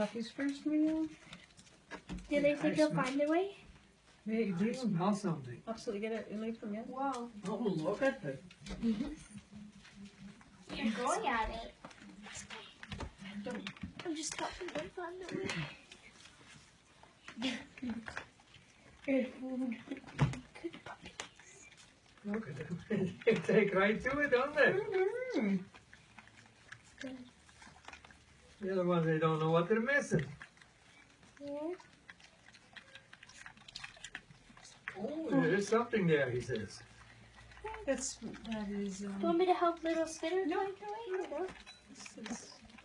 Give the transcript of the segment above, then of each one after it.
Puppy's first meal. Do they think they'll find their way? Maybe. They smell something. Absolutely get it and leave them, yeah? Wow. Oh, look at that. You're going at it. I'm just helping them find their way. Good food. Good puppies. Look at them. They take right to it, don't they? Mm-hmm. Good. The other ones, they don't know what they're missing. Yeah. Oh, there's something there, he says. That is, Do you want me to help little Spinner No. find her way?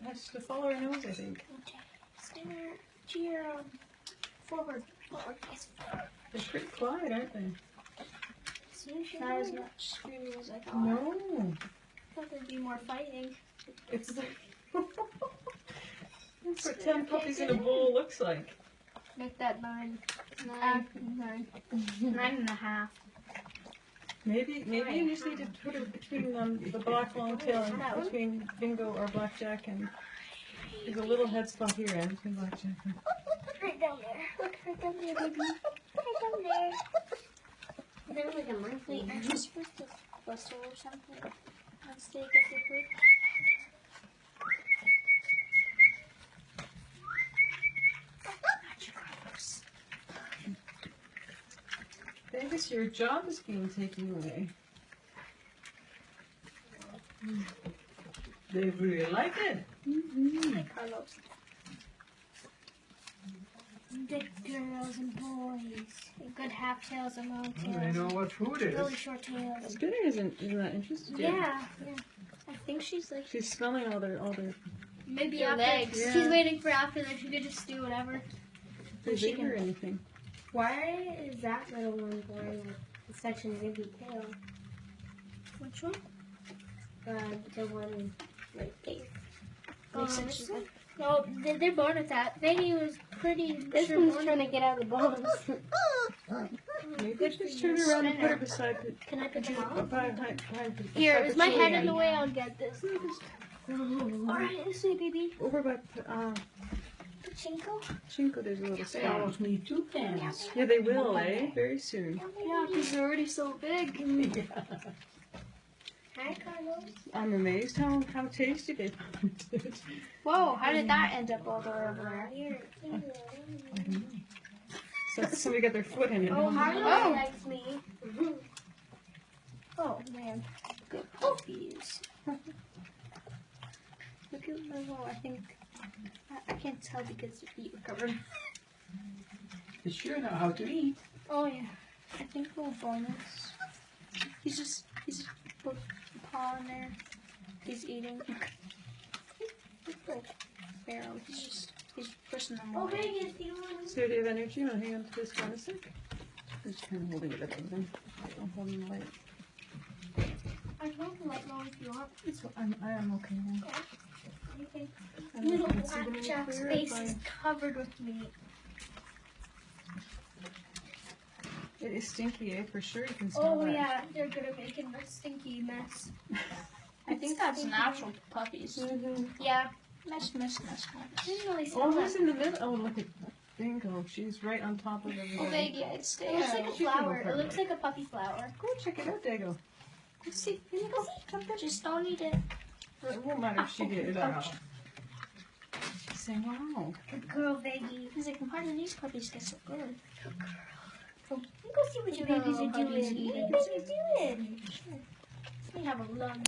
has to follow her nose, I think. Okay. Spinner, cheer, forward. Forward, yes. They're pretty quiet, aren't they? Not as much screaming as I thought. No. I thought there'd be more fighting. It's that's what 10 puppies in a bowl looks like. Make that 9. 9. 9.5. Maybe you just need to put it between the black long tail and between Bingo or Blackjack, and there's a little head spot here and between Blackjack and... Right down there. Look, right down there, baby. Right down there. There was like a monthly. Are you supposed to whistle or something once they get their food? I guess your job is being taken away. They really like it. Mm-hmm. Hi, Carlos. Big girls and boys. Good half tails and long tails. They know what food is. Really short tails. Spinner isn't that interested yet. Yeah. I think she's like She's smelling all their maybe Their after. legs. Yeah. She's waiting for after that. She could just do whatever. She big or anything. Why is that little one born with such a zippy tail? Which one? The one right there. Oh, Makes this sense. one? No, they're born with that. Baby was pretty This sure one's born trying to with get out of the bones. Maybe just turn around and put her beside the... Can I put them on? behind Here, beside is the my chili head in hen. the way? I'll get this. Alright, this way, baby. Over by Pachinko? Chinko, there's a little spot. Cows need 2 cans. Yeah, they will, eh? Very soon. Yeah, because they're already so big. Hi, Carlos. I'm amazed how tasty they found it. Whoa, how did that end up all the way over there? Here. So somebody got their foot in it. Oh, Carlos Oh. likes me. Oh, man. Good puppies. Look at my little, I think. I can't tell because your feet were covered. They sure know how to eat. Oh, yeah. I think we'll bonus. He's put the paw in there. He's eating. Like Pharaoh. He's pushing them Oh, away. baby, do you want So do you have energy? You want to hang on to this for a sec? I'm just kind of holding it up with them. I'm holding the light. I can hold the light low if you want. I am okay now. Okay. I don't know Little if you can see them any Blackjack's clearer face if is covered with meat. It is stinky, eh? For sure you can smell Oh that. yeah, they're good at making a stinky mess. I think that's natural puppies. Mm-hmm. Yeah, Mess. I didn't really Oh, smell who's that. in the middle? Oh, look at Bingo. She's right on top of everybody. Oh, baby, I'd stay It looks out. like a flower. It looks like a puppy flower. Go check it out, Dago. Let's see. Here you go. Come there. Just don't eat it. It won't matter if she did it. Ouch. She's saying, wow. Good girl, Veggie. He's like, why do these puppies get so good? Go see what your babies are doing. Puppies What eating. are you doing? We have a lung.